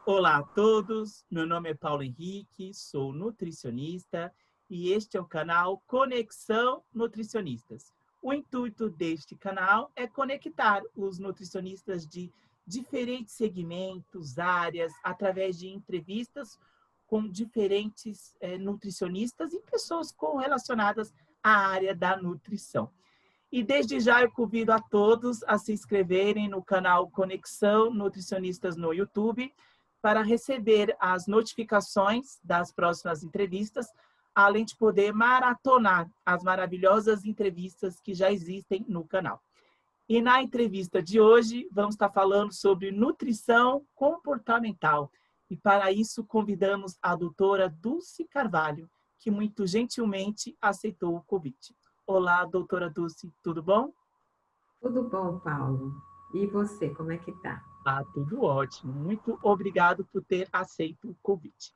Olá a todos, meu nome é Paulo Henrique, sou nutricionista e este é o canal Conexão Nutricionistas. O intuito deste canal é conectar os nutricionistas de diferentes segmentos, áreas, através de entrevistas com diferentes nutricionistas e pessoas relacionadas à área da nutrição. E desde já eu convido a todos a se inscreverem no canal Conexão Nutricionistas no YouTube para receber as notificações das próximas entrevistas, além de poder maratonar as maravilhosas entrevistas que já existem no canal. E na entrevista de hoje, vamos estar falando sobre nutrição comportamental. E para isso, convidamos a doutora Dulce Carvalho, que muito gentilmente aceitou o convite. Olá, doutora Dulce, tudo bom? Tudo bom, Paulo? E você, como é que tá? Tudo ótimo. Muito obrigado por ter aceito o convite.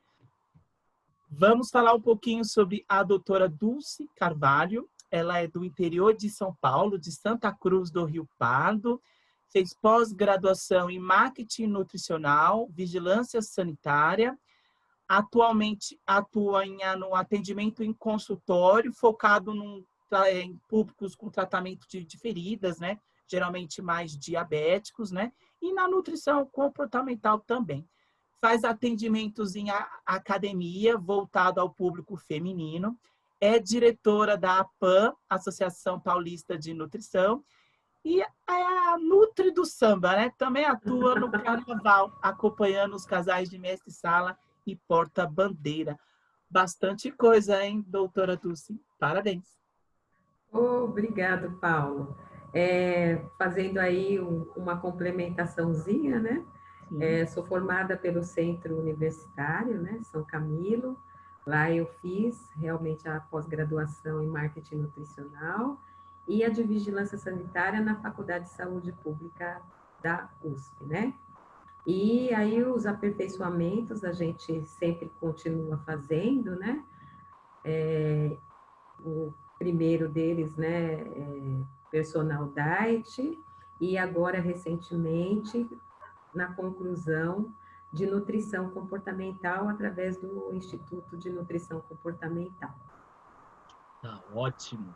Vamos falar um pouquinho sobre a doutora Dulce Carvalho. Ela é do interior de São Paulo, de Santa Cruz do Rio Pardo. Fez pós-graduação em marketing nutricional, vigilância sanitária. Atualmente atua no atendimento em consultório, focado em públicos com tratamento de feridas, né? Geralmente mais diabéticos, né? E na nutrição comportamental também. Faz atendimentos em academia, voltado ao público feminino. É diretora da APAN, Associação Paulista de Nutrição, e é a Nutri do Samba, né? Também atua no carnaval, acompanhando os casais de mestre-sala e porta-bandeira. Bastante coisa, hein, doutora Dulce? Parabéns. Obrigado, Paulo. Fazendo aí uma complementaçãozinha, né? Sim. Sou formada pelo Centro Universitário, né, São Camilo. Lá eu fiz realmente a pós-graduação em marketing nutricional e a de vigilância sanitária na Faculdade de Saúde Pública da USP, né? E aí os aperfeiçoamentos a gente sempre continua fazendo, né? O primeiro deles, né, personal diet, e agora recentemente na conclusão de nutrição comportamental através do Instituto de Nutrição Comportamental. Tá ótimo.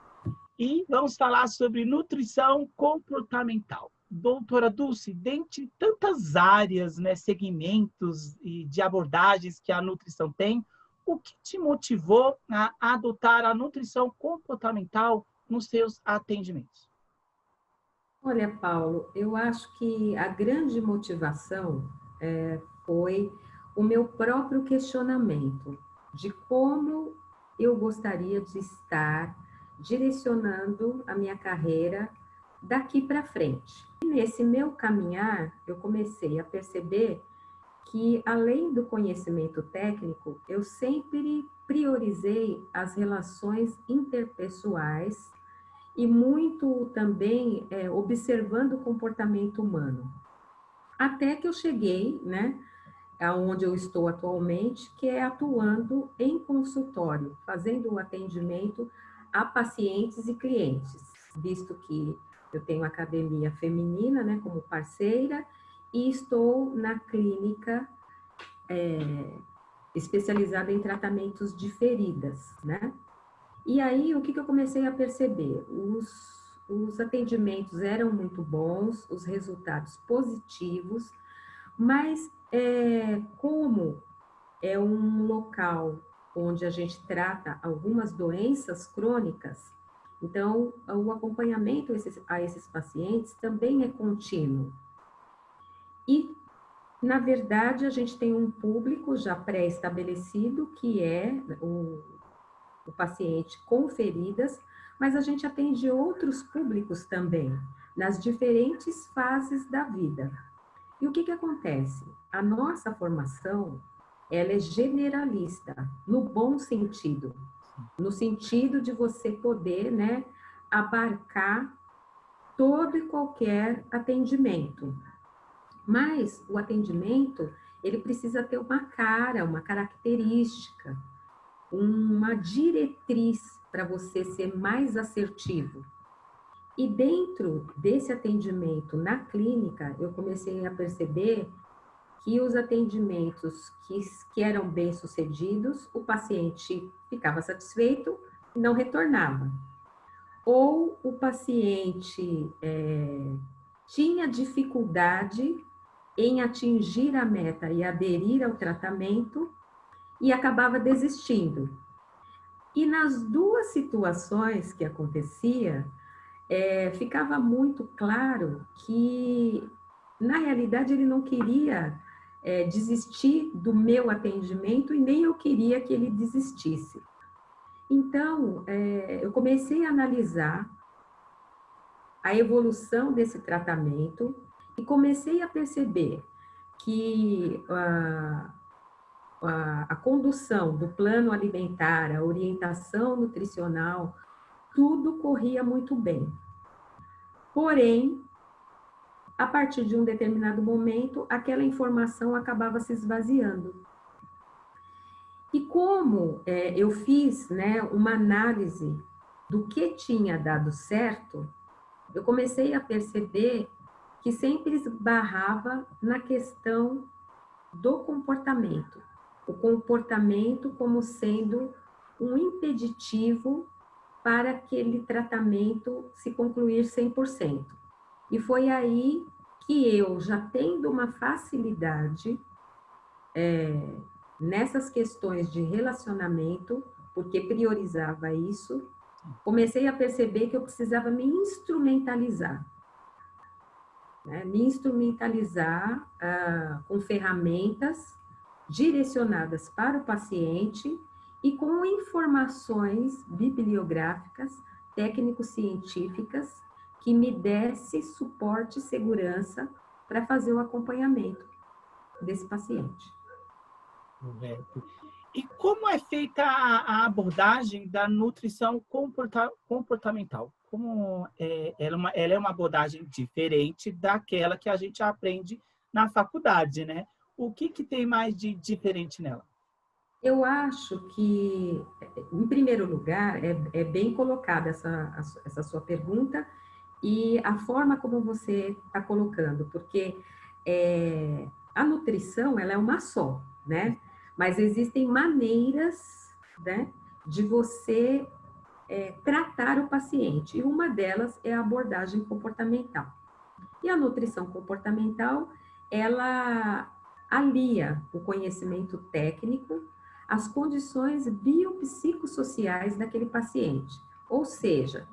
E vamos falar sobre nutrição comportamental. Doutora Dulce, dentre tantas áreas, né, segmentos e de abordagens que a nutrição tem, o que te motivou a adotar a nutrição comportamental nos seus atendimentos? Olha, Paulo, eu acho que a grande motivação foi o meu próprio questionamento de como eu gostaria de estar direcionando a minha carreira daqui para frente. E nesse meu caminhar, eu comecei a perceber que, além do conhecimento técnico, eu sempre priorizei as relações interpessoais e muito também observando o comportamento humano. Até que eu cheguei, né, aonde eu estou atualmente, que é atuando em consultório, fazendo o atendimento a pacientes e clientes, visto que eu tenho academia feminina, né, como parceira, e estou na clínica especializada em tratamentos de feridas, né? E aí, o que eu comecei a perceber? Os atendimentos eram muito bons, os resultados positivos, mas como é um local onde a gente trata algumas doenças crônicas, então o acompanhamento a esses pacientes também é contínuo. E, na verdade, a gente tem um público já pré-estabelecido, que é o paciente com feridas, mas a gente atende outros públicos também, nas diferentes fases da vida. E o que acontece? A nossa formação, ela é generalista, no bom sentido, no sentido de você poder, né, abarcar todo e qualquer atendimento. Mas o atendimento, ele precisa ter uma cara, uma característica, uma diretriz para você ser mais assertivo. E dentro desse atendimento na clínica, eu comecei a perceber que os atendimentos que eram bem-sucedidos, o paciente ficava satisfeito e não retornava. Ou o paciente tinha dificuldade em atingir a meta e aderir ao tratamento e acabava desistindo. E nas duas situações que acontecia, ficava muito claro que, na realidade, ele não queria desistir do meu atendimento e nem eu queria que ele desistisse. Então, eu comecei a analisar a evolução desse tratamento e comecei a perceber que a condução do plano alimentar, a orientação nutricional, tudo corria muito bem. Porém, a partir de um determinado momento, aquela informação acabava se esvaziando. E como eu fiz, né, uma análise do que tinha dado certo, eu comecei a perceber que sempre esbarrava na questão do comportamento. O comportamento como sendo um impeditivo para aquele tratamento se concluir 100%. E foi aí que eu, já tendo uma facilidade nessas questões de relacionamento, porque priorizava isso, comecei a perceber que eu precisava me instrumentalizar. Me instrumentalizar com ferramentas direcionadas para o paciente e com informações bibliográficas, técnico-científicas, que me desse suporte e segurança para fazer o acompanhamento desse paciente. Correto. E como é feita a abordagem da nutrição comportamental? Como ela é uma abordagem diferente daquela que a gente aprende na faculdade, né? O que tem mais de diferente nela? Eu acho que, em primeiro lugar, é bem colocada essa sua pergunta e a forma como você está colocando, porque a nutrição, ela é uma só, né? Mas existem maneiras, né, de você tratar o paciente, e uma delas é a abordagem comportamental. E a nutrição comportamental, ela alia o conhecimento técnico às condições biopsicossociais daquele paciente, ou seja,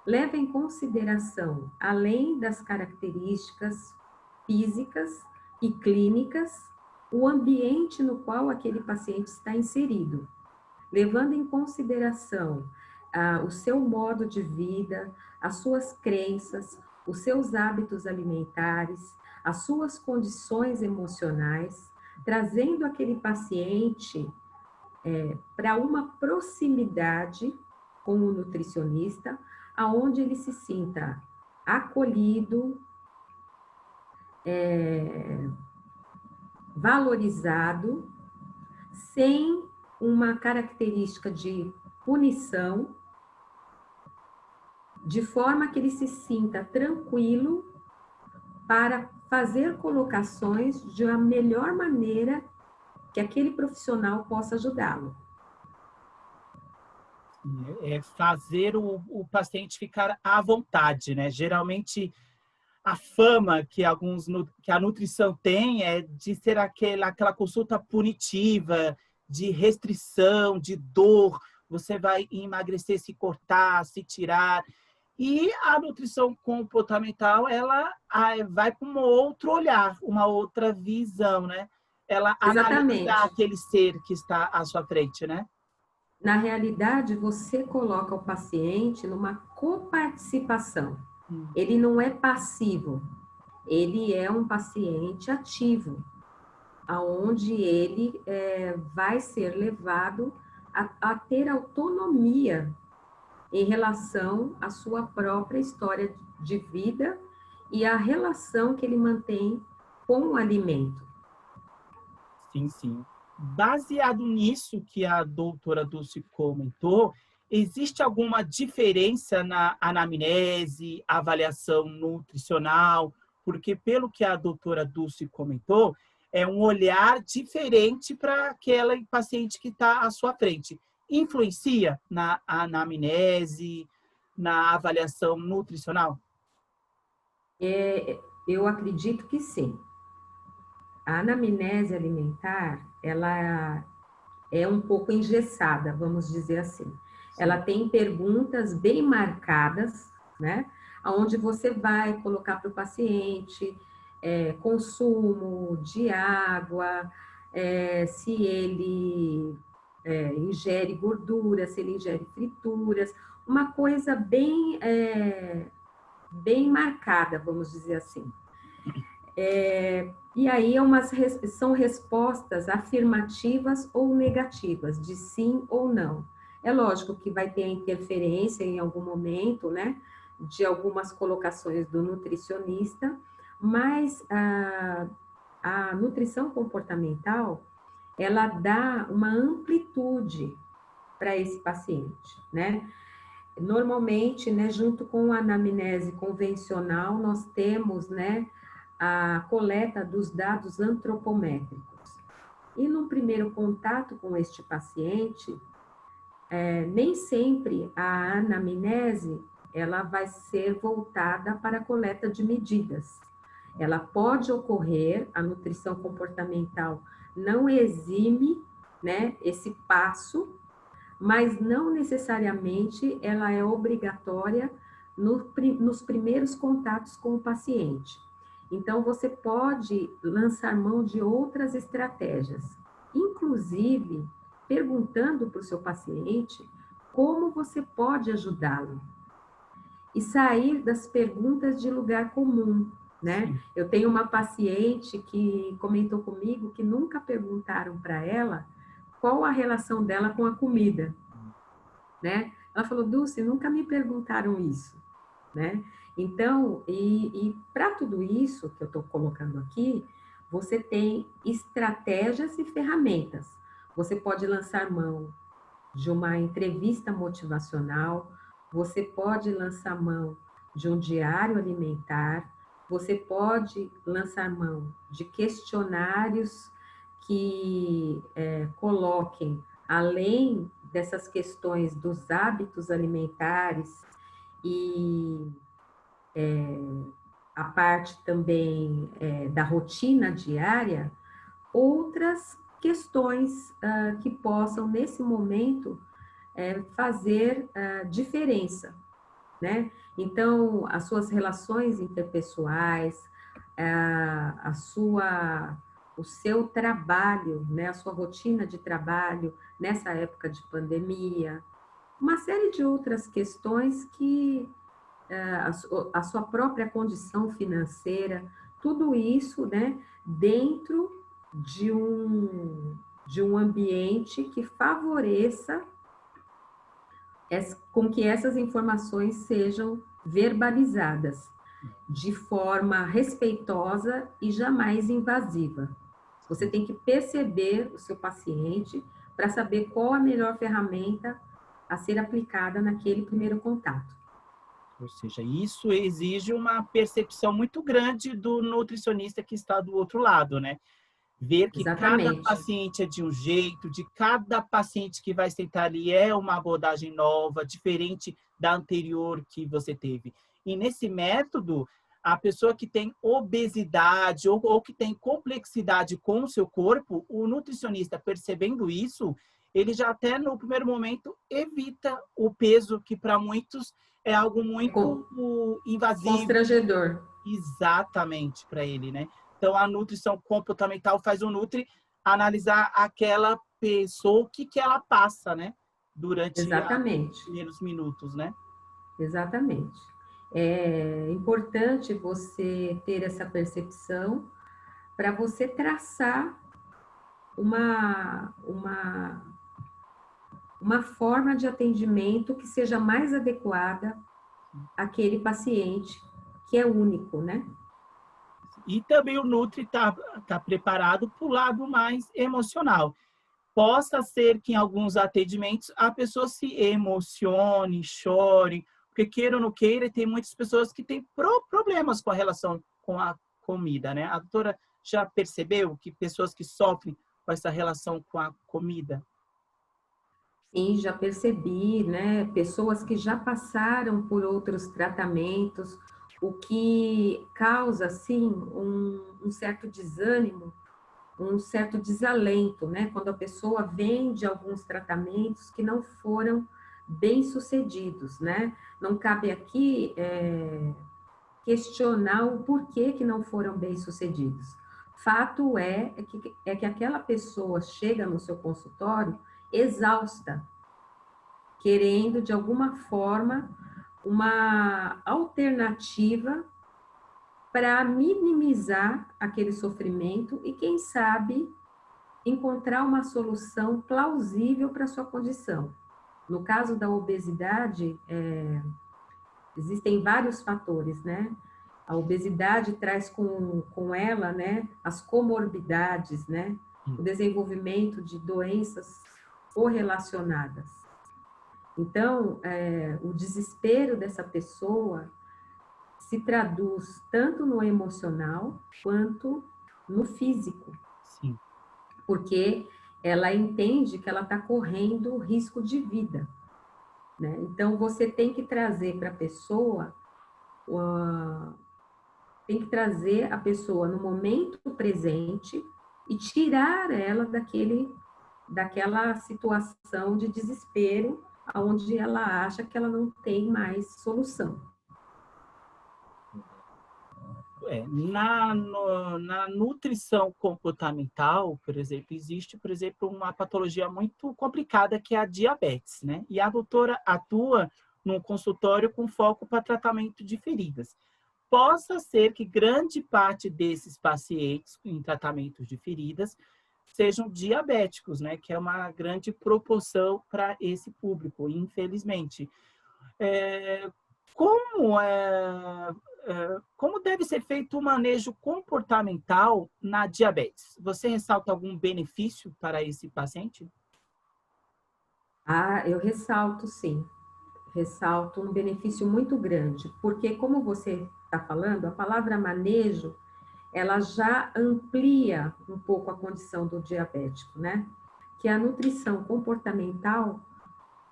leva em consideração, além das características físicas e clínicas, o ambiente no qual aquele paciente está inserido, levando em consideração o seu modo de vida, as suas crenças, os seus hábitos alimentares, as suas condições emocionais, trazendo aquele paciente para uma proximidade com o nutricionista, aonde ele se sinta acolhido, valorizado, sem uma característica de punição, de forma que ele se sinta tranquilo para fazer colocações de uma melhor maneira que aquele profissional possa ajudá-lo. É fazer o paciente ficar à vontade, né? Geralmente, a fama que a nutrição tem é de ser aquela consulta punitiva, de restrição, de dor. Você vai emagrecer, se cortar, se tirar. E a nutrição comportamental, ela vai para um outro olhar, uma outra visão, né? Ela analisa Exatamente. aquele ser que está à sua frente, né? Na realidade, você coloca o paciente numa coparticipação. Ele não é passivo, ele é um paciente ativo, aonde ele vai ser levado a ter autonomia em relação à sua própria história de vida e a relação que ele mantém com o alimento. Sim, sim. Baseado nisso que a doutora Dulce comentou, existe alguma diferença na anamnese, avaliação nutricional? Porque, pelo que a doutora Dulce comentou, é um olhar diferente para aquela paciente que está à sua frente. Influencia na anamnese, na avaliação nutricional? Eu acredito que sim. A anamnese alimentar, ela é um pouco engessada, vamos dizer assim. Ela tem perguntas bem marcadas, né? Onde você vai colocar para o paciente consumo de água, se ele ingere gordura, se ele ingere frituras, uma coisa bem marcada, vamos dizer assim. E aí são respostas afirmativas ou negativas, de sim ou não. É lógico que vai ter a interferência em algum momento, né, de algumas colocações do nutricionista, mas a nutrição comportamental, ela dá uma amplitude para esse paciente, né? Normalmente, né, junto com a anamnese convencional, nós temos, né, a coleta dos dados antropométricos. E no primeiro contato com este paciente, nem sempre a anamnese ela vai ser voltada para a coleta de medidas. Ela pode ocorrer, a nutrição comportamental não exime, né, esse passo, mas não necessariamente ela é obrigatória nos primeiros contatos com o paciente. Então, você pode lançar mão de outras estratégias, inclusive perguntando para o seu paciente como você pode ajudá-lo. E sair das perguntas de lugar comum, né? Sim. Eu tenho uma paciente que comentou comigo que nunca perguntaram para ela qual a relação dela com a comida, né? Ela falou, Dulce, nunca me perguntaram isso, né? Então, e para tudo isso que eu estou colocando aqui, você tem estratégias e ferramentas. Você pode lançar mão de uma entrevista motivacional, você pode lançar mão de um diário alimentar, você pode lançar mão de questionários que coloquem, além dessas questões dos hábitos alimentares e a parte também da rotina diária, outras questões que possam, nesse momento, fazer diferença, né? Então, as suas relações interpessoais, o seu trabalho, né? A sua rotina de trabalho nessa época de pandemia, uma série de outras questões que a sua própria condição financeira, tudo isso, né, dentro de um ambiente que favoreça com que essas informações sejam verbalizadas de forma respeitosa e jamais invasiva. Você tem que perceber o seu paciente para saber qual a melhor ferramenta a ser aplicada naquele primeiro contato. Ou seja, isso exige uma percepção muito grande do nutricionista que está do outro lado, né? Ver que Exatamente. Cada paciente é de um jeito, de cada paciente que vai sentar ali é uma abordagem nova, diferente da anterior que você teve. E nesse método, a pessoa que tem obesidade ou que tem complexidade com o seu corpo, o nutricionista percebendo isso, ele já até no primeiro momento evita o peso, que para muitos é algo muito invasivo. Constrangedor. Exatamente, para ele, né? Então, a nutrição comportamental faz o Nutri analisar aquela pessoa, o que ela passa, né? Durante os primeiros minutos, né? Exatamente. É importante você ter essa percepção para você traçar uma forma de atendimento que seja mais adequada àquele paciente, que é único, né? E também o Nutri tá preparado para o lado mais emocional. Possa ser que em alguns atendimentos a pessoa se emocione, chore, porque queira ou não queira, tem muitas pessoas que têm problemas com a relação com a comida, né? A doutora já percebeu que pessoas que sofrem com essa relação com a comida? Sim, já percebi, né? Pessoas que já passaram por outros tratamentos, o que causa, assim, um certo desânimo, um certo desalento, né? Quando a pessoa vem de alguns tratamentos que não foram bem-sucedidos, né? Não cabe aqui questionar o porquê que não foram bem-sucedidos. Fato é que aquela pessoa chega no seu consultório exausta, querendo, de alguma forma, uma alternativa para minimizar aquele sofrimento e, quem sabe, encontrar uma solução plausível para a sua condição. No caso da obesidade, existem vários fatores, né? A obesidade traz com ela, né, as comorbidades, né? O desenvolvimento de doenças correlacionadas. Então, o desespero dessa pessoa se traduz tanto no emocional quanto no físico, Sim. porque ela entende que ela está correndo risco de vida, né? Então, você tem que trazer para a pessoa, tem que trazer a pessoa no momento presente e tirar ela daquela situação de desespero, onde ela acha que ela não tem mais solução. Na nutrição comportamental, por exemplo, existe, por exemplo, uma patologia muito complicada que é a diabetes, né? E a doutora atua num consultório com foco para tratamento de feridas. Possa ser que grande parte desses pacientes em tratamentos de feridas sejam diabéticos, né? Que é uma grande proporção para esse público, infelizmente. É, como deve ser feito o manejo comportamental na diabetes? Você ressalta algum benefício para esse paciente? Ah, eu ressalto, sim. Ressalto um benefício muito grande, porque, como você está falando, a palavra manejo, ela já amplia um pouco a condição do diabético, né? Que a nutrição comportamental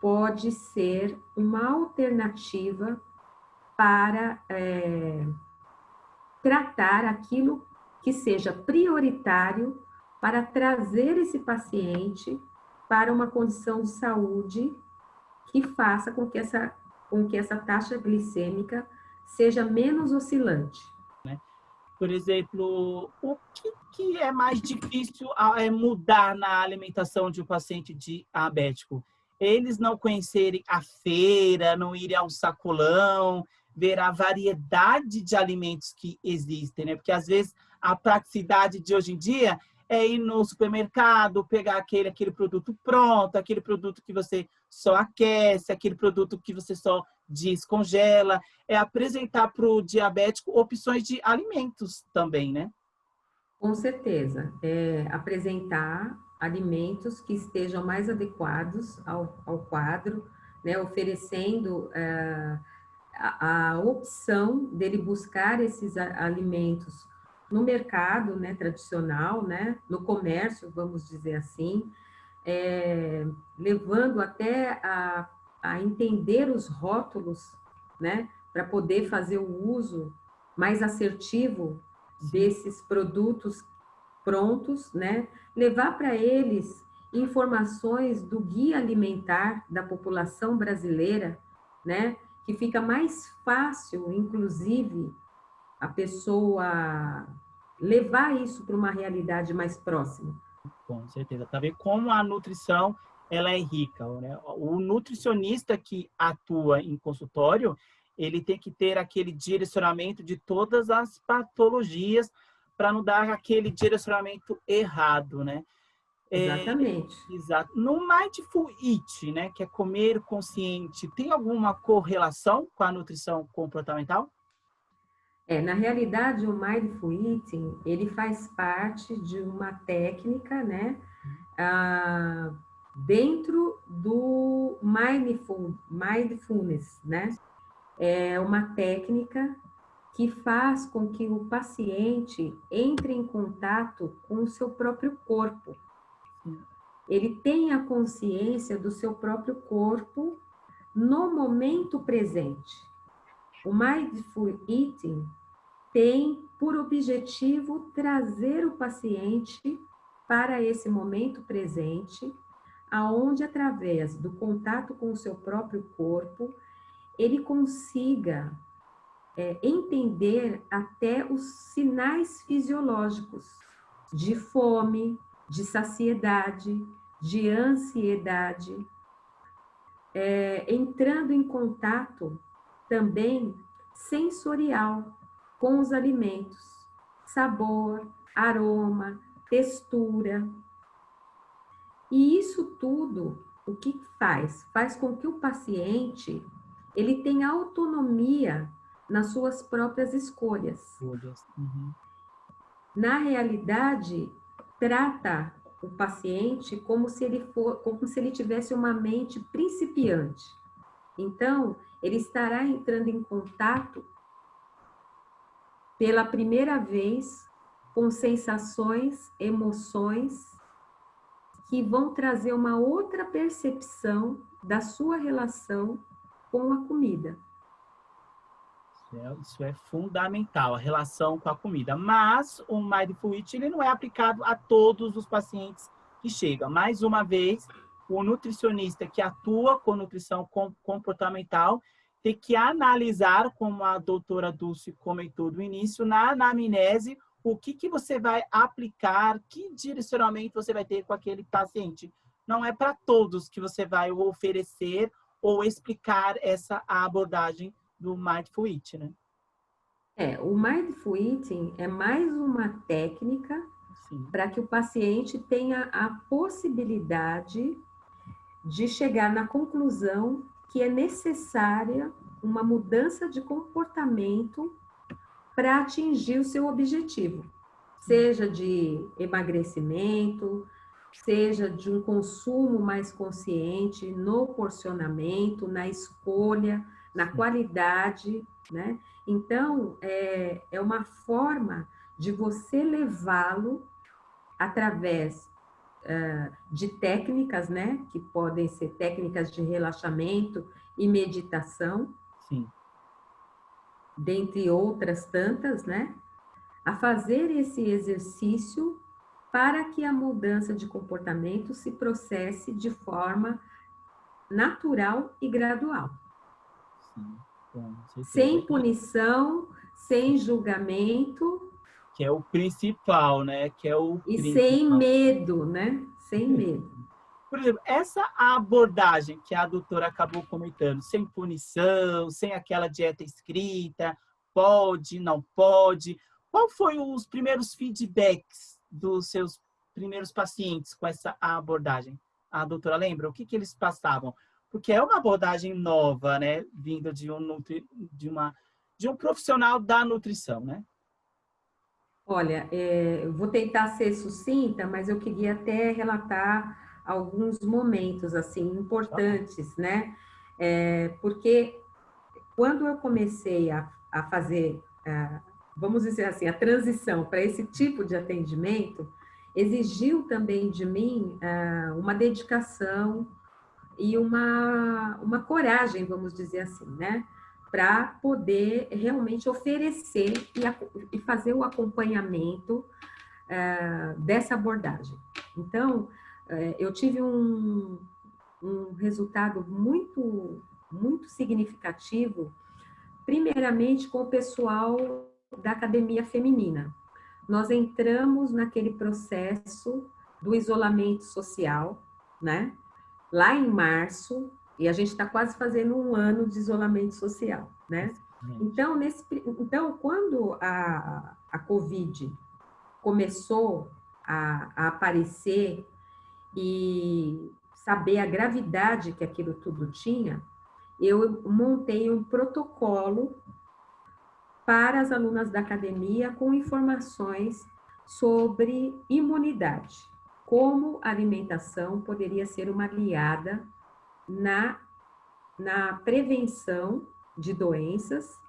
pode ser uma alternativa para tratar aquilo que seja prioritário para trazer esse paciente para uma condição de saúde que faça com que essa taxa glicêmica seja menos oscilante. Por exemplo, o que é mais difícil mudar na alimentação de um paciente diabético? Eles não conhecerem a feira, não irem ao sacolão, ver a variedade de alimentos que existem, né? Porque às vezes a praticidade de hoje em dia é ir no supermercado, pegar aquele produto pronto, aquele produto que você só aquece, aquele produto que você só descongela, é apresentar para o diabético opções de alimentos também, né? Com certeza, apresentar alimentos que estejam mais adequados ao quadro, né, oferecendo a opção dele buscar esses alimentos no mercado, né, tradicional, né, no comércio, vamos dizer assim, levando até a entender os rótulos, né, para poder fazer o uso mais assertivo Sim. desses produtos prontos, né, levar para eles informações do guia alimentar da população brasileira, né, que fica mais fácil, inclusive, a pessoa levar isso para uma realidade mais próxima. Com certeza. Para ver como a nutrição ela é rica, né? O nutricionista que atua em consultório, ele tem que ter aquele direcionamento de todas as patologias para não dar aquele direcionamento errado, né? É, Exatamente. exato. No Mindful Eat, né, que é comer consciente, tem alguma correlação com a nutrição comportamental? Na realidade, o Mindful Eating, ele faz parte de uma técnica, né, dentro do Mindfulness, né? É uma técnica que faz com que o paciente entre em contato com o seu próprio corpo. Ele tenha consciência do seu próprio corpo no momento presente. O Mindful Eating tem por objetivo trazer o paciente para esse momento presente, aonde através do contato com o seu próprio corpo, ele consiga entender até os sinais fisiológicos de fome, de saciedade, de ansiedade, entrando em contato também sensorial com os alimentos, sabor, aroma, textura. E isso tudo, o que faz? Faz com que o paciente ele tenha autonomia nas suas próprias escolhas. Uhum. Na realidade, trata o paciente como se ele tivesse uma mente principiante. Então, ele estará entrando em contato pela primeira vez com sensações, emoções que vão trazer uma outra percepção da sua relação com a comida. Isso é fundamental, a relação com a comida. Mas o Mindful Eating ele não é aplicado a todos os pacientes que chegam. Mais uma vez, o nutricionista que atua com nutrição comportamental tem que analisar, como a doutora Dulce comentou no início, na anamnese, o que você vai aplicar, que direcionamento você vai ter com aquele paciente. Não é para todos que você vai oferecer ou explicar essa abordagem do Mindful Eating, né? O Mindful Eating é mais uma técnica para que o paciente tenha a possibilidade de chegar na conclusão que é necessária uma mudança de comportamento para atingir o seu objetivo, seja de emagrecimento, seja de um consumo mais consciente no porcionamento, na escolha, na qualidade, né? Então, é uma forma de você levá-lo através de técnicas, né? Que podem ser técnicas de relaxamento e meditação, Sim. dentre outras tantas, né? A fazer esse exercício para que a mudança de comportamento se processe de forma natural e gradual. Sim, com certeza. Sem punição, sem julgamento. Que é o principal, né? Sem medo, né? Sem medo. Por exemplo, essa abordagem que a doutora acabou comentando, sem punição, sem aquela dieta escrita, pode, não pode. Qual foi os primeiros feedbacks dos seus primeiros pacientes com essa abordagem? A doutora lembra? O que eles passavam? Porque é uma abordagem nova, né? Vinda de um profissional da nutrição, né? Olha, eu vou tentar ser sucinta, mas eu queria até relatar alguns momentos, assim, importantes, né? Porque quando eu comecei a fazer, vamos dizer assim, a transição para esse tipo de atendimento, exigiu também de mim uma dedicação e uma coragem, vamos dizer assim, né? Para poder realmente oferecer e fazer o acompanhamento dessa abordagem. Então, eu tive um resultado muito, muito significativo, primeiramente com o pessoal da academia feminina. Nós entramos naquele processo do isolamento social, né? Lá em março, e a gente está quase fazendo um ano de isolamento social, né? Então, quando a Covid começou a aparecer e saber a gravidade que aquilo tudo tinha, eu montei um protocolo para as alunas da academia com informações sobre imunidade, como a alimentação poderia ser uma aliada na prevenção de doenças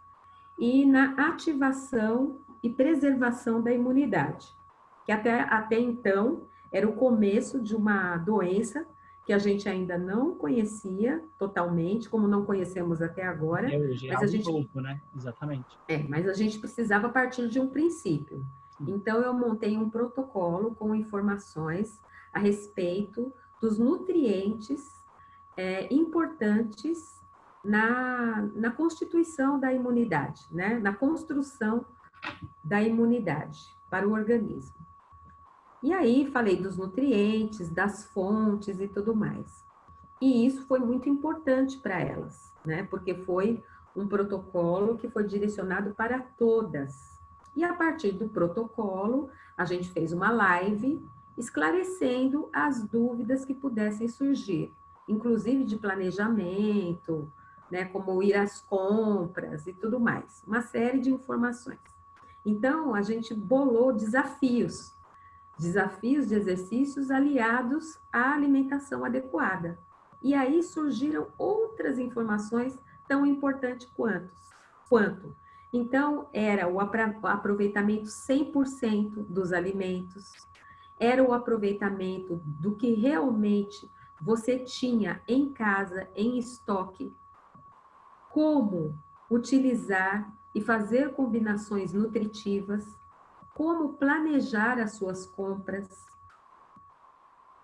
e na ativação e preservação da imunidade, que até então era o começo de uma doença que a gente ainda não conhecia totalmente, como não conhecemos até agora, Hoje é mas a algo gente, novo, né? Exatamente. mas a gente precisava partir de um princípio. Sim. Então, eu montei um protocolo com informações a respeito dos nutrientes importantes na constituição da imunidade, né? Na construção da imunidade para o organismo. E aí falei dos nutrientes, das fontes e tudo mais. E isso foi muito importante para elas, né? Porque foi um protocolo que foi direcionado para todas. E a partir do protocolo, a gente fez uma live esclarecendo as dúvidas que pudessem surgir, inclusive de planejamento, né, como ir às compras e tudo mais, uma série de informações. Então, a gente bolou desafios de exercícios aliados à alimentação adequada. E aí surgiram outras informações tão importantes quanto. Então, era o aproveitamento 100% dos alimentos, era o aproveitamento do que realmente você tinha em casa, em estoque, como utilizar e fazer combinações nutritivas, como planejar as suas compras.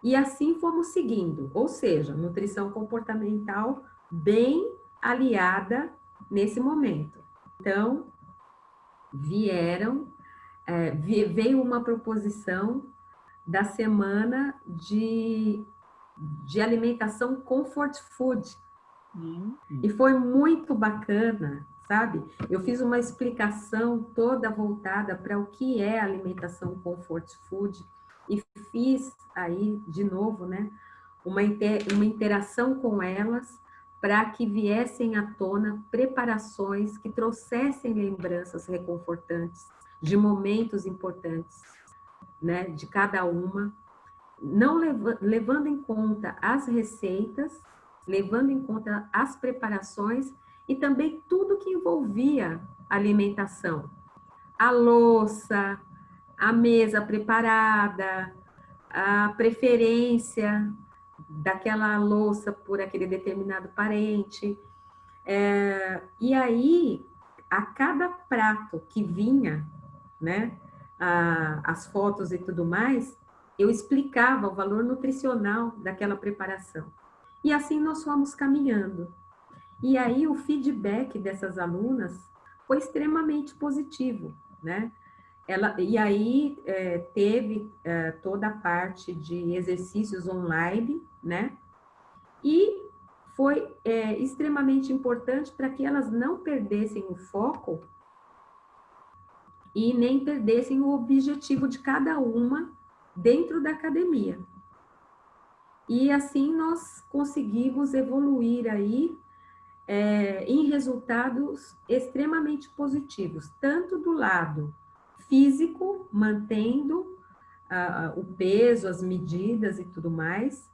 E assim fomos seguindo, ou seja, nutrição comportamental bem aliada nesse momento. Então, veio uma proposição da semana de alimentação comfort food. E foi muito bacana, sabe? Eu fiz uma explicação toda voltada para o que é alimentação comfort food e fiz aí, de novo, né, uma interação com elas para que viessem à tona preparações que trouxessem lembranças reconfortantes de momentos importantes, né, de cada uma, não levando em conta as receitas, levando em conta as preparações e também tudo que envolvia alimentação. A louça, a mesa preparada, a preferência daquela louça por aquele determinado parente. E aí, a cada prato que vinha, né, as fotos e tudo mais, eu explicava o valor nutricional daquela preparação. E assim nós fomos caminhando. E aí o feedback dessas alunas foi extremamente positivo, né? E aí teve toda a parte de exercícios online, né? E foi extremamente importante para que elas não perdessem o foco e nem perdessem o objetivo de cada uma dentro da academia. E assim nós conseguimos evoluir aí em resultados extremamente positivos, tanto do lado físico, mantendo o peso, as medidas e tudo mais,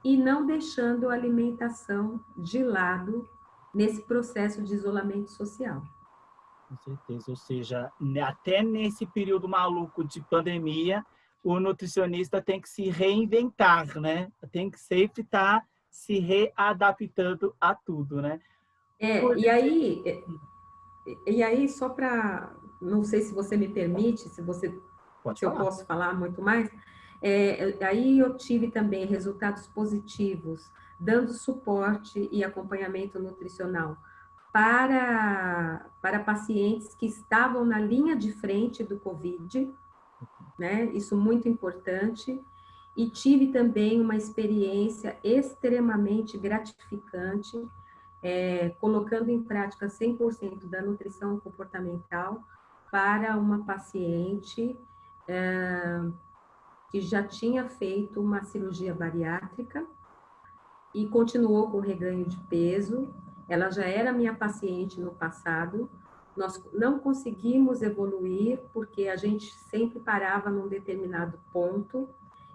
e não deixando a alimentação de lado nesse processo de isolamento social. Com certeza, ou seja, até nesse período maluco de pandemia, o nutricionista tem que se reinventar, né? Tem que sempre estar se readaptando a tudo, né? E aí só para, não sei se você me permite, se eu posso falar muito mais, aí eu tive também resultados positivos, dando suporte e acompanhamento nutricional para pacientes que estavam na linha de frente do Covid, né? Isso muito importante. E tive também uma experiência extremamente gratificante, colocando em prática 100% da nutrição comportamental para uma paciente que já tinha feito uma cirurgia bariátrica e continuou com reganho de peso. Ela já era minha paciente no passado. Nós não conseguimos evoluir porque a gente sempre parava num determinado ponto.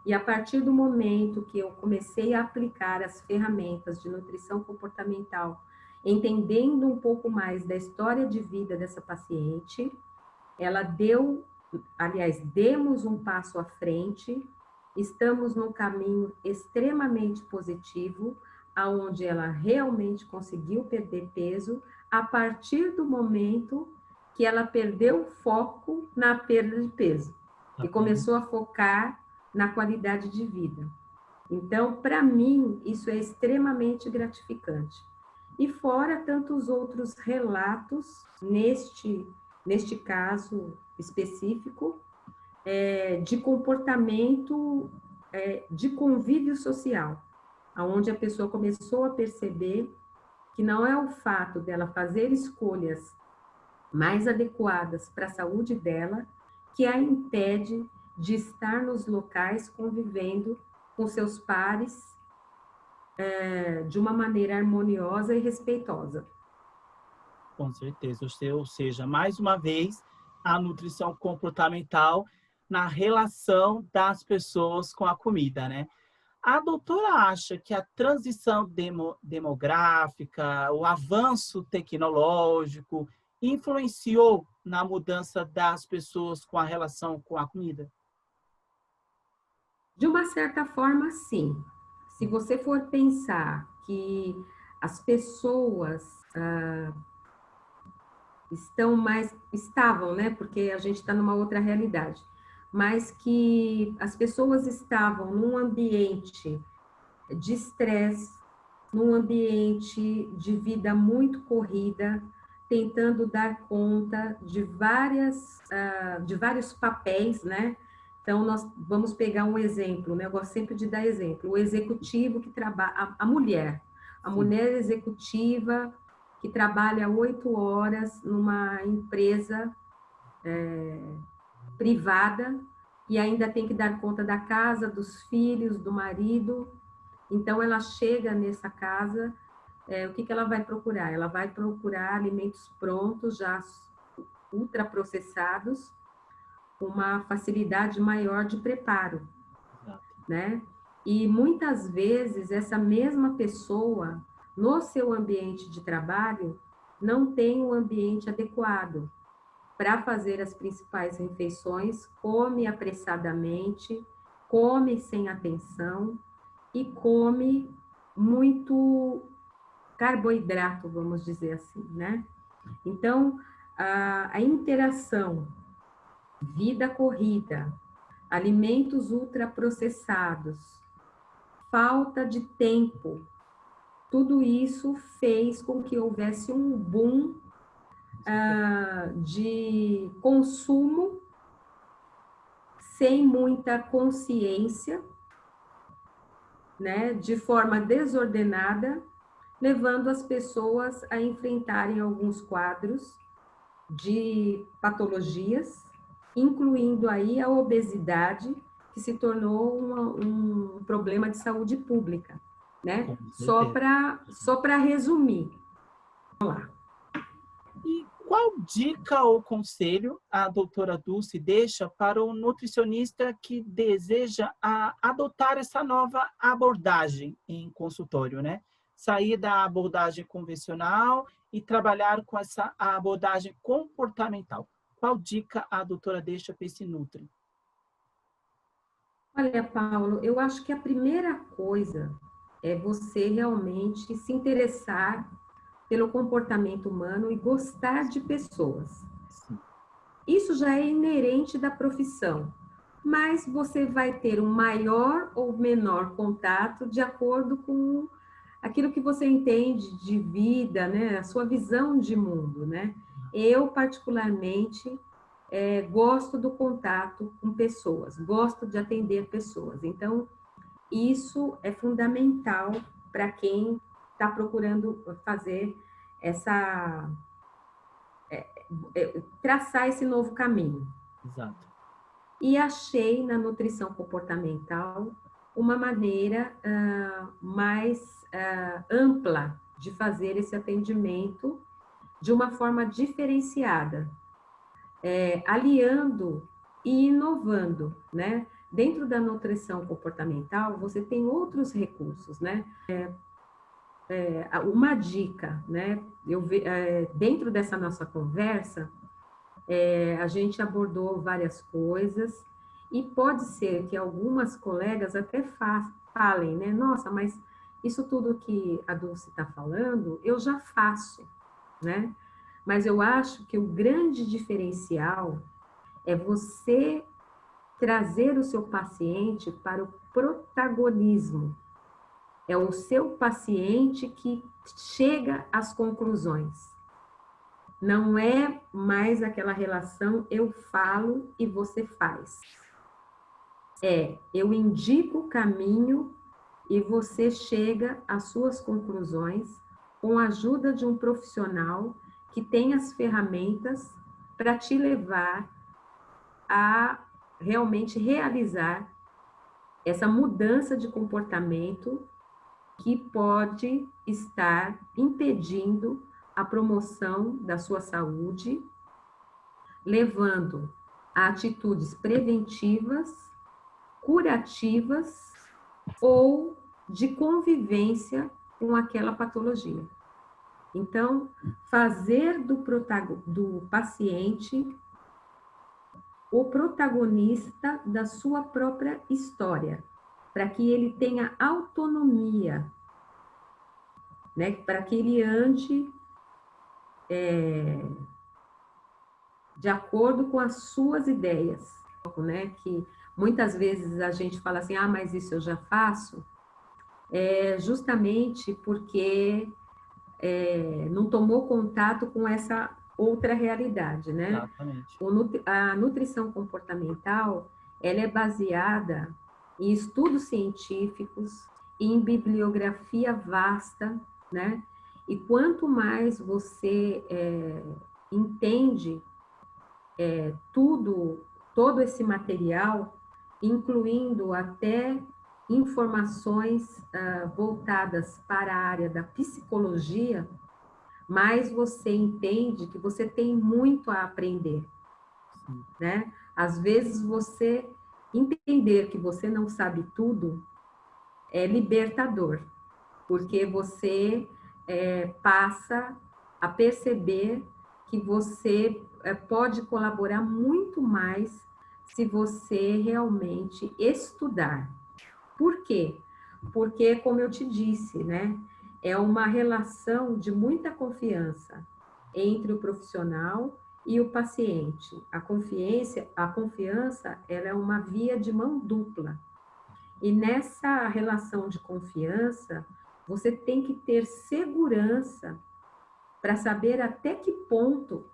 E a partir do momento que eu comecei a aplicar as ferramentas de nutrição comportamental entendendo um pouco mais da história de vida dessa paciente, ela deu, aliás, demos um passo à frente, estamos num caminho extremamente positivo, aonde ela realmente conseguiu perder peso a partir do momento que ela perdeu o foco na perda de peso e começou a focar na qualidade de vida. Então, para mim, isso é extremamente gratificante. E fora tantos outros relatos, neste caso específico, de comportamento, de convívio social, onde a pessoa começou a perceber que não é o fato dela fazer escolhas mais adequadas para a saúde dela que a impede de estar nos locais convivendo com seus pares de uma maneira harmoniosa e respeitosa. Com certeza. Ou seja, mais uma vez, a nutrição comportamental na relação das pessoas com a comida, né? A doutora acha que a transição demográfica, o avanço tecnológico, influenciou na mudança das pessoas com a relação com a comida? De uma certa forma, sim. Se você for pensar que as pessoas estavam, né? Porque a gente está numa outra realidade, mas que as pessoas estavam num ambiente de estresse, num ambiente de vida muito corrida, tentando dar conta de vários papéis, né? Então, nós vamos pegar um exemplo, né? Eu gosto sempre de dar exemplo. O executivo que trabalha, a mulher executiva que trabalha 8 horas numa empresa privada e ainda tem que dar conta da casa, dos filhos, do marido. Então, ela chega nessa casa, o que ela vai procurar? Ela vai procurar alimentos prontos, já ultraprocessados, com uma facilidade maior de preparo, né? E muitas vezes essa mesma pessoa, no seu ambiente de trabalho, não tem o ambiente adequado para fazer as principais refeições, come apressadamente, come sem atenção e come muito carboidrato, vamos dizer assim, né? Então, a interação vida corrida, alimentos ultraprocessados, falta de tempo, tudo isso fez com que houvesse um boom de consumo sem muita consciência, né, de forma desordenada, levando as pessoas a enfrentarem alguns quadros de patologias, incluindo aí a obesidade, que se tornou um problema de saúde pública, né? Só para resumir. Vamos lá. E qual dica ou conselho a doutora Dulce deixa para o nutricionista que deseja adotar essa nova abordagem em consultório, né? Sair da abordagem convencional e trabalhar com essa abordagem comportamental. Qual dica a doutora deixa para esse nutri? Olha, Paulo, eu acho que a primeira coisa é você realmente se interessar pelo comportamento humano e gostar de pessoas. Sim. Isso já é inerente da profissão, mas você vai ter um maior ou menor contato de acordo com aquilo que você entende de vida, né? A sua visão de mundo, né? Eu, particularmente, gosto do contato com pessoas, gosto de atender pessoas. Então, isso é fundamental para quem está procurando fazer traçar esse novo caminho. Exato. E achei na nutrição comportamental uma maneira mais ampla de fazer esse atendimento de uma forma diferenciada, aliando e inovando, né? Dentro da nutrição comportamental, você tem outros recursos, né? uma dica, né? Dentro dessa nossa conversa, a gente abordou várias coisas e pode ser que algumas colegas até falem, né? Nossa, mas isso tudo que a Dulce está falando, eu já faço, né? Mas eu acho que o grande diferencial é você trazer o seu paciente para o protagonismo. É o seu paciente que chega às conclusões. Não é mais aquela relação eu falo e você faz. Eu indico o caminho e você chega às suas conclusões com a ajuda de um profissional que tem as ferramentas para te levar a realmente realizar essa mudança de comportamento que pode estar impedindo a promoção da sua saúde, levando a atitudes preventivas, curativas ou de convivência com aquela patologia. Então, fazer do paciente o protagonista da sua própria história, para que ele tenha autonomia, né? Para que ele ande de acordo com as suas ideias, né? Que muitas vezes a gente fala assim, mas isso eu já faço, justamente porque não tomou contato com essa outra realidade, né? Exatamente. A nutrição comportamental, ela é baseada em estudos científicos, em bibliografia vasta, né? E quanto mais você entende todo esse material, incluindo até informações voltadas para a área da psicologia, mais você entende que você tem muito a aprender, né? Às vezes você entender que você não sabe tudo é libertador, porque você passa a perceber que você pode colaborar muito mais se você realmente estudar. Por quê? Porque, como eu te disse, né, é uma relação de muita confiança entre o profissional e o paciente. A confiança, ela é uma via de mão dupla. E nessa relação de confiança, você tem que ter segurança para saber até que ponto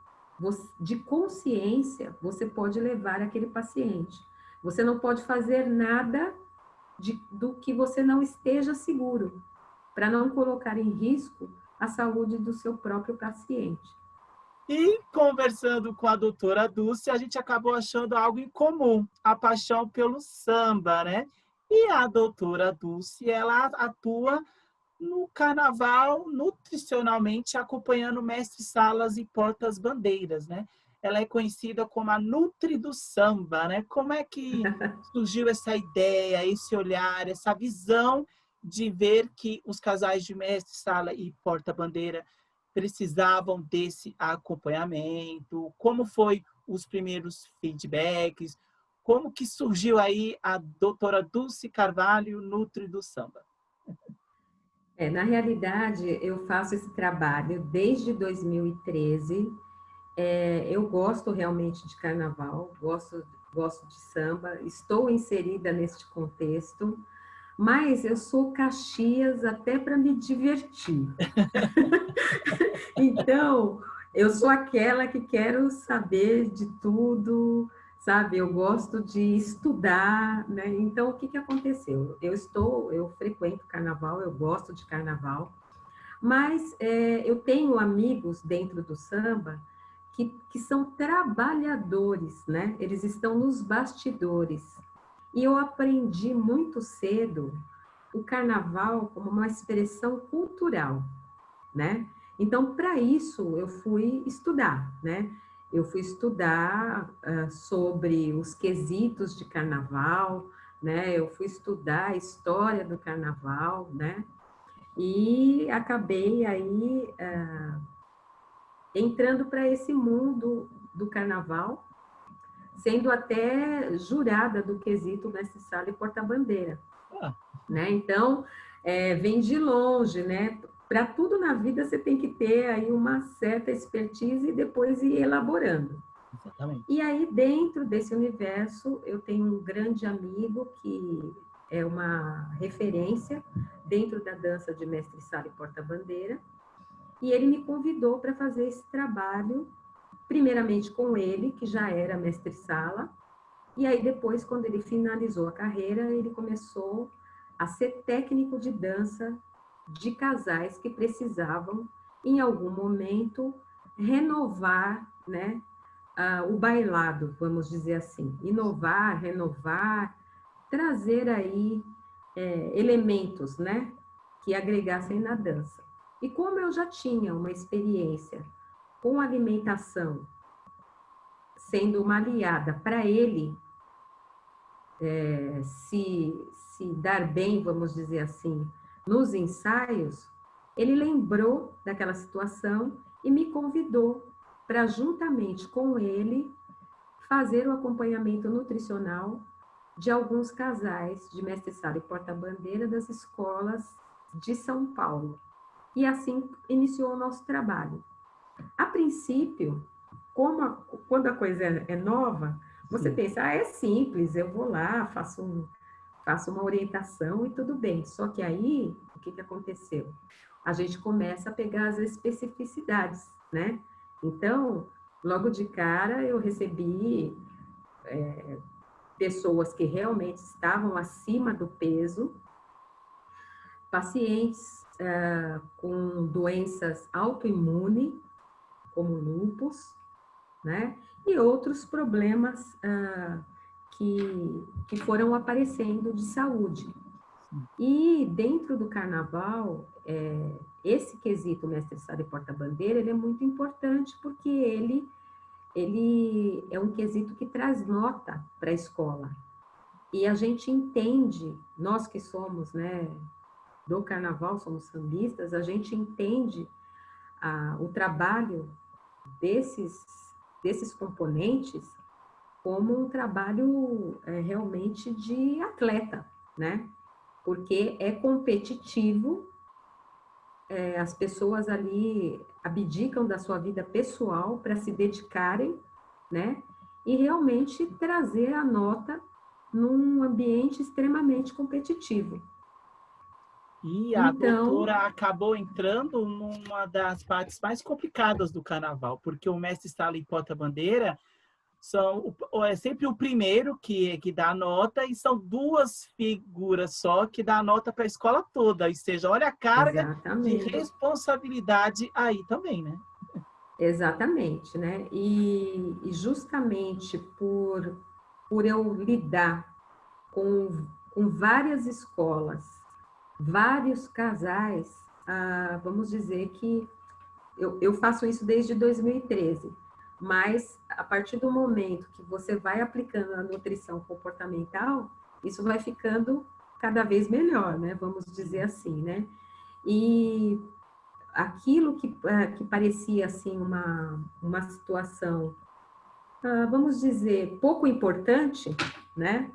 de consciência você pode levar aquele paciente. Você não pode fazer nada do que você não esteja seguro, para não colocar em risco a saúde do seu próprio paciente. E conversando com a doutora Dulce, a gente acabou achando algo em comum, a paixão pelo samba, né? E a doutora Dulce, ela atua no carnaval nutricionalmente, acompanhando mestres-salas e portas-bandeiras, né? Ela é conhecida como a Nutri do Samba, né? Como é que surgiu essa ideia, esse olhar, essa visão de ver que os casais de mestre-sala e porta-bandeira precisavam desse acompanhamento? Como foi os primeiros feedbacks? Como que surgiu aí a doutora Dulce Carvalho, Nutri do Samba? Na realidade, eu faço esse trabalho desde 2013. Eu gosto realmente de carnaval, gosto de samba, estou inserida neste contexto, mas eu sou Caxias até para me divertir. Então, eu sou aquela que quero saber de tudo, sabe? Eu gosto de estudar, né? Então, o que que aconteceu? Eu frequento carnaval, eu gosto de carnaval, mas eu tenho amigos dentro do samba que são trabalhadores, né? Eles estão nos bastidores. E eu aprendi muito cedo o carnaval como uma expressão cultural, né? Então, para isso, eu fui estudar, né? Eu fui estudar sobre os quesitos de carnaval, né? Eu fui estudar a história do carnaval, né? E acabei aí entrando para esse mundo do carnaval, sendo até jurada do quesito mestre-sala e porta-bandeira, Ah, né? Então, vem de longe, né? Para tudo na vida você tem que ter aí uma certa expertise e depois ir elaborando. exatamente. E aí, dentro desse universo, eu tenho um grande amigo que é uma referência dentro da dança de mestre-sala e porta-bandeira, e ele me convidou para fazer esse trabalho, primeiramente com ele, que já era mestre-sala, e aí depois, quando ele finalizou a carreira, ele começou a ser técnico de dança de casais que precisavam, em algum momento, renovar, né, o bailado, vamos dizer assim, inovar, renovar, trazer aí elementos, né, que agregassem na dança. E como eu já tinha uma experiência com alimentação, sendo uma aliada para ele se dar bem, vamos dizer assim, nos ensaios, ele lembrou daquela situação e me convidou para, juntamente com ele, fazer o acompanhamento nutricional de alguns casais de mestre-sala e porta-bandeira das escolas de São Paulo. E assim iniciou o nosso trabalho. A princípio, quando a coisa é nova, você Sim. pensa, é simples, eu vou lá, faço uma orientação e tudo bem. Só que aí, o que aconteceu? A gente começa a pegar as especificidades, né? Então, logo de cara, eu recebi pessoas que realmente estavam acima do peso, pacientes com doenças autoimunes, como lúpus, né? E outros problemas que foram aparecendo de saúde. E dentro do carnaval, esse quesito mestre-sala e porta-bandeira, ele é muito importante porque ele é um quesito que traz nota para a escola. E a gente entende, nós que somos, né, do carnaval, somos sambistas, a gente entende o trabalho desses componentes como um trabalho realmente de atleta, né? Porque é competitivo, as pessoas ali abdicam da sua vida pessoal para se dedicarem, né? E realmente trazer a nota num ambiente extremamente competitivo. E a Então, doutora acabou entrando numa das partes mais complicadas do carnaval, porque o mestre-sala e porta-bandeira é sempre o primeiro que dá a nota e são duas figuras só que dá a nota para a escola toda. Ou seja, olha a carga de exatamente, responsabilidade aí também, né? exatamente, né? E justamente por eu lidar com várias escolas, vários casais, vamos dizer que eu faço isso desde 2013, mas a partir do momento que você vai aplicando a nutrição comportamental, isso vai ficando cada vez melhor, né? Vamos dizer assim, né? E aquilo que parecia assim uma situação, vamos dizer, pouco importante, né?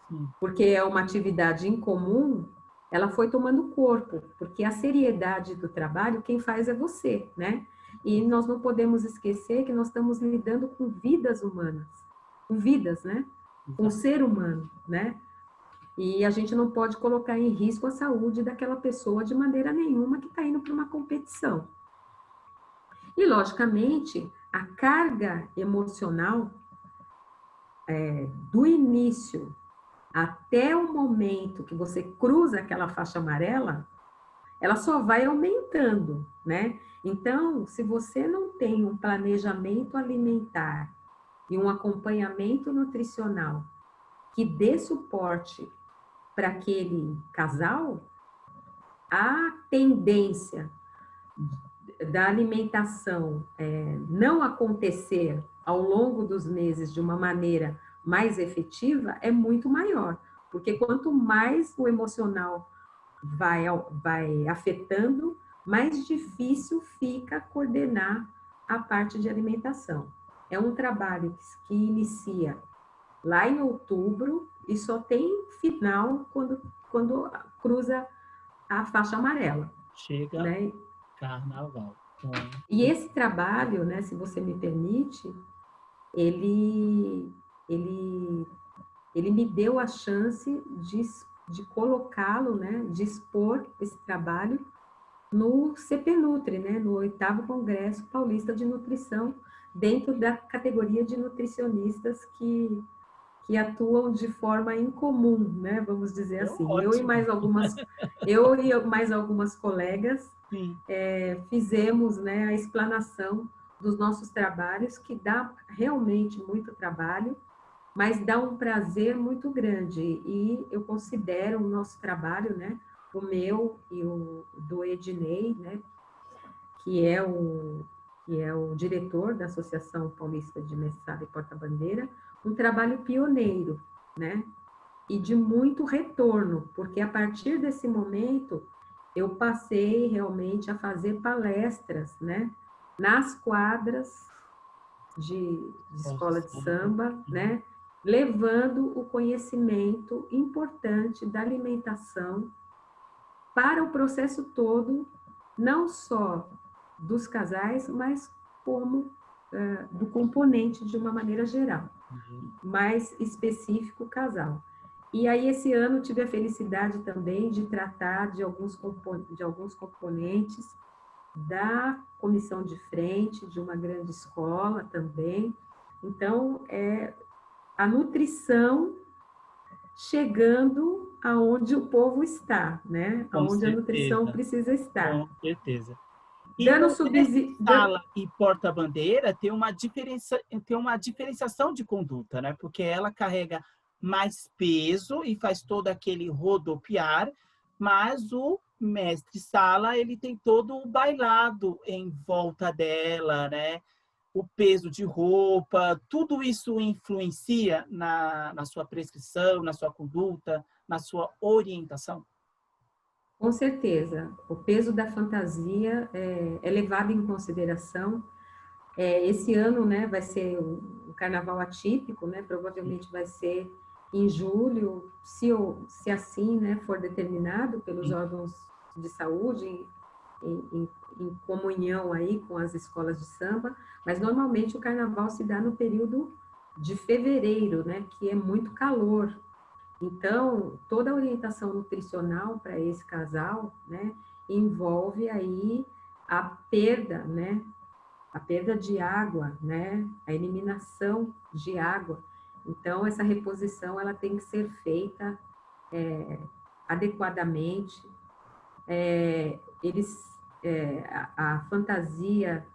Sim. Porque é uma atividade incomum, ela foi tomando corpo, porque a seriedade do trabalho, quem faz é você, né? E nós não podemos esquecer que nós estamos lidando com vidas humanas, com vidas, né? Com o Exato. ser humano, né? E a gente não pode colocar em risco a saúde daquela pessoa de maneira nenhuma que está indo para uma competição. E, logicamente, a carga emocional do início até o momento que você cruza aquela faixa amarela, ela só vai aumentando, né? Então, se você não tem um planejamento alimentar e um acompanhamento nutricional que dê suporte para aquele casal, a tendência da alimentação não acontecer ao longo dos meses de uma maneira mais efetiva é muito maior, porque quanto mais o emocional vai afetando, mais difícil fica coordenar a parte de alimentação. É um trabalho que inicia lá em outubro e só tem final quando cruza a faixa amarela. Chega, Né? carnaval. E esse trabalho, né, se você me permite, ele, ele, ele me deu a chance de colocá-lo, né, de expor esse trabalho no CPNutri, né, no 8º Congresso Paulista de Nutrição, dentro da categoria de nutricionistas que atuam de forma incomum, né, vamos dizer assim. Eu e mais algumas colegas fizemos, né, a explanação dos nossos trabalhos, que dá realmente muito trabalho, mas dá um prazer muito grande. E eu considero o nosso trabalho, né, o meu e o do Ednei, né, que é o diretor da Associação Paulista de Mestrado e Porta-Bandeira, um trabalho pioneiro, né, e de muito retorno, porque a partir desse momento eu passei realmente a fazer palestras, né, nas quadras de escola de samba, né, levando o conhecimento importante da alimentação para o processo todo, não só dos casais, mas como do componente de uma maneira geral, mais específico casal. E aí, esse ano, tive a felicidade também de tratar de alguns componentes da comissão de frente de uma grande escola também. Então, a nutrição chegando aonde o povo está, né? Aonde a nutrição precisa estar. Com certeza. Dando sala e porta-bandeira tem uma diferenciação de conduta, né? Porque ela carrega mais peso e faz todo aquele rodopiar, mas o mestre-sala, ele tem todo o bailado em volta dela, né? O peso de roupa, tudo isso influencia na sua prescrição, na sua conduta, na sua orientação? Com certeza, o peso da fantasia é levado em consideração. Esse ano, né, vai ser um carnaval atípico, né, provavelmente vai ser em julho, se assim, né, for determinado pelos órgãos de saúde, em comunhão aí com as escolas de samba, mas normalmente o carnaval se dá no período de fevereiro, né, que é muito calor. Então, toda a orientação nutricional para esse casal, né, envolve aí a perda, né, a perda de água, né, a eliminação de água. Então, essa reposição ela tem que ser feita adequadamente. A fantasia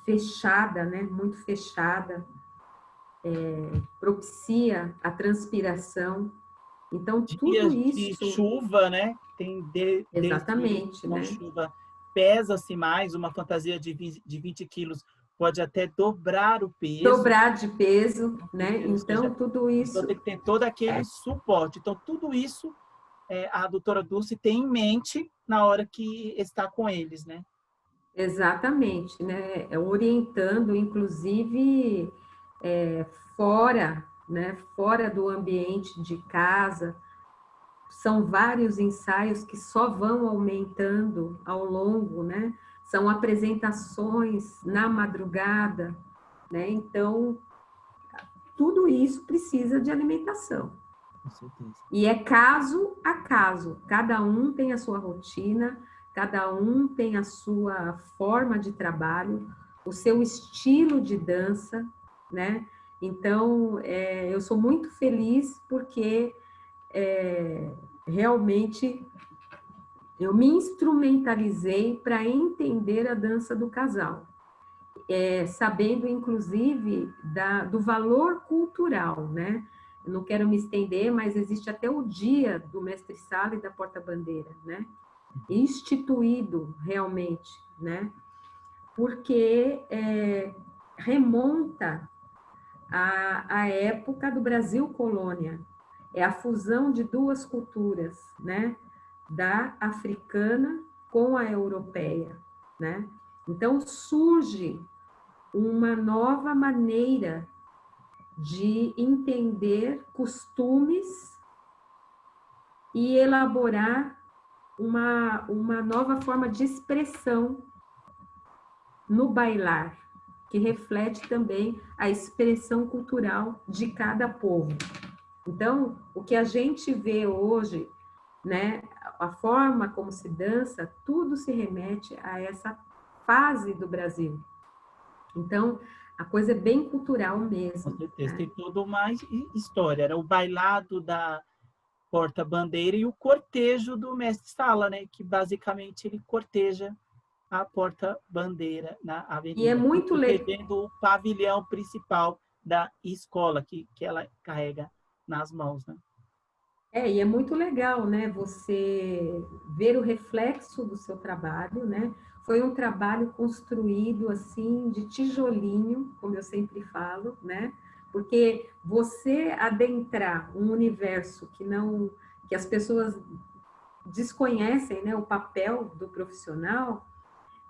fechada, né, muito fechada, propicia a transpiração. Então, tudo De isso... chuva, né? Exatamente, uma né? chuva pesa-se mais, uma fantasia de 20 quilos pode até dobrar o peso. Dobrar de peso, né? Ou seja, Então, tudo isso... Então, tem que ter todo aquele suporte. Então, tudo isso a doutora Dulce tem em mente na hora que está com eles, né? Exatamente, né? Orientando, inclusive, fora, né? Fora do ambiente de casa. São vários ensaios que só vão aumentando ao longo, né? São apresentações na madrugada, né? Então, tudo isso precisa de alimentação. Com certeza. E é caso a caso. Cada um tem a sua rotina, cada um tem a sua forma de trabalho, o seu estilo de dança, né? Então, eu sou muito feliz porque realmente eu me instrumentalizei para entender a dança do casal, sabendo, inclusive, do valor cultural, né? Eu não quero me estender, mas existe até o dia do mestre-sala e da porta-bandeira, né? Instituído realmente, né? Porque remonta à época do Brasil colônia, é a fusão de duas culturas, né? da africana com a europeia, né? Então, surge uma nova maneira de entender costumes e elaborar uma nova forma de expressão no bailar, que reflete também a expressão cultural de cada povo. Então, o que a gente vê hoje, né, a forma como se dança, tudo se remete a essa fase do Brasil. Então, a coisa é bem cultural Com mesmo, certeza, né? tem toda uma história. Era o bailado da porta-bandeira e o cortejo do mestre-sala, né? Que basicamente ele corteja a porta-bandeira na E é avenida, e muito legal. protegendo o pavilhão principal da escola que ela carrega nas mãos, né? E é muito legal, né? Você ver o reflexo do seu trabalho, né? Foi um trabalho construído assim de tijolinho, como eu sempre falo, né? Porque você adentrar um universo que as pessoas desconhecem, né, o papel do profissional,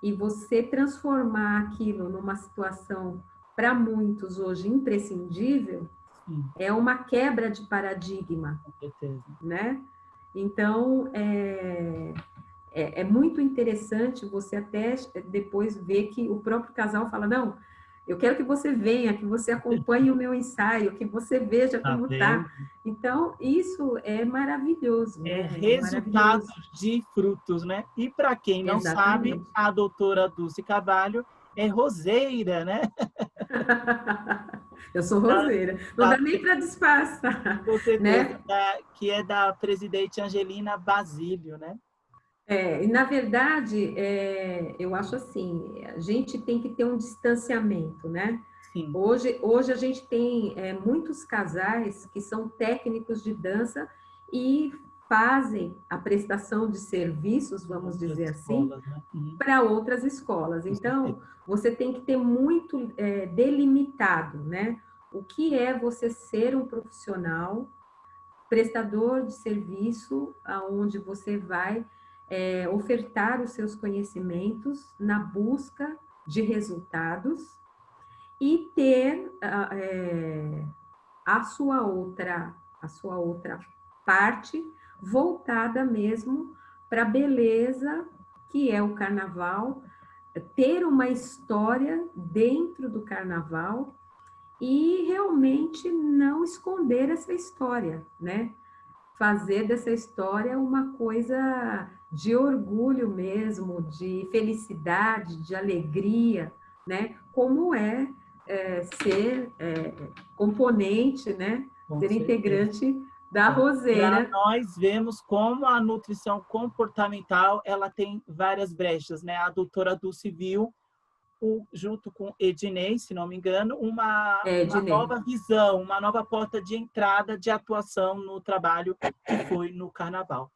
e você transformar aquilo numa situação para muitos hoje imprescindível, Sim, é uma quebra de paradigma, com certeza. né? Então, é muito interessante você até depois ver que o próprio casal fala, não, eu quero que você venha, que você acompanhe o meu ensaio, que você veja Tá como tá. vendo? Então, isso é maravilhoso, É né? É resultado maravilhoso. de frutos, né? E para quem não sabe, Exatamente. a doutora Dulce Carvalho é roseira, né? Eu sou Da, roseira. Não da, dá nem para disfarçar, com certeza, né? que é da presidente Angelina Basílio, né? E na verdade, eu acho assim, a gente tem que ter um distanciamento, né? Sim, Hoje a gente tem muitos casais que são técnicos de dança e fazem a prestação de serviços, vamos outras dizer assim, escolas, né? Uhum, para outras escolas. com certeza. Então, você tem que ter muito delimitado, né? O que é você ser um profissional prestador de serviço, aonde você vai ofertar os seus conhecimentos na busca de resultados e ter a sua outra parte voltada mesmo para a beleza que é o carnaval, ter uma história dentro do carnaval e realmente não esconder essa história, né? Fazer dessa história uma coisa de orgulho mesmo, de felicidade, de alegria, né? Como ser componente, né? Com Ser certeza. integrante da Para Roseira. nós vemos como a nutrição comportamental ela tem várias brechas, né? A doutora Dulce viu, junto com Ednei, se não me engano, uma Dinei. nova visão, uma nova porta de entrada de atuação no trabalho que foi no Carnaval.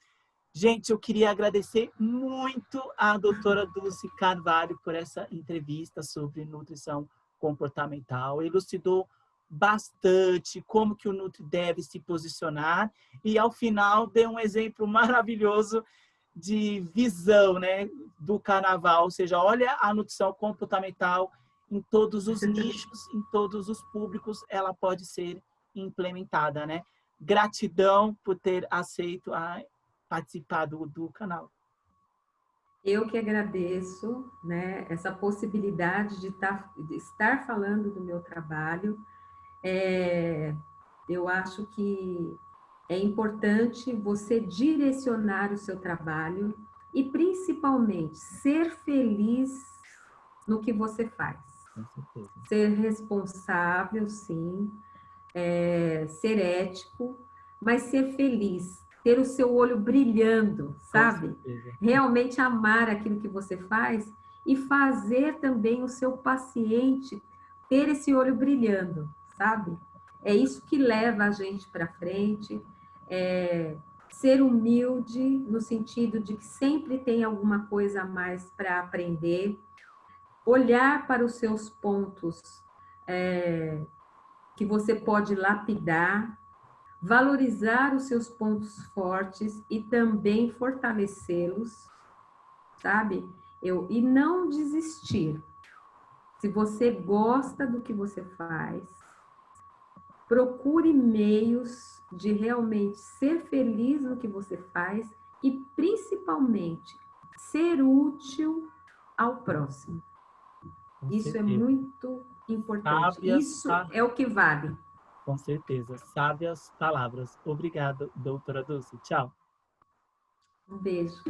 Gente, eu queria agradecer muito à doutora Dulce Carvalho por essa entrevista sobre nutrição comportamental. Elucidou bastante como que o Nutri deve se posicionar e, ao final, deu um exemplo maravilhoso de visão, né, do carnaval. Ou seja, olha a nutrição comportamental em todos os nichos, em todos os públicos, ela pode ser implementada, né? Gratidão por ter aceito participar do canal. Eu que agradeço, né, essa possibilidade de estar falando do meu trabalho. Eu acho que é importante você direcionar o seu trabalho e, principalmente, ser feliz no que você faz. Com certeza. Ser responsável, sim, ser ético, mas ser feliz, ter o seu olho brilhando, Com sabe? certeza. Realmente amar aquilo que você faz e fazer também o seu paciente ter esse olho brilhando, sabe? É isso que leva a gente para frente, ser humilde no sentido de que sempre tem alguma coisa a mais para aprender, olhar para os seus pontos que você pode lapidar, valorizar os seus pontos fortes e também fortalecê-los, sabe? E não desistir. Se você gosta do que você faz, procure meios de realmente ser feliz no que você faz e, principalmente, ser útil ao próximo. Com Isso é certeza. muito importante. Sábias, Isso é o que vale. com certeza. Sábias palavras. Obrigado, doutora Dulce. Tchau. Um beijo.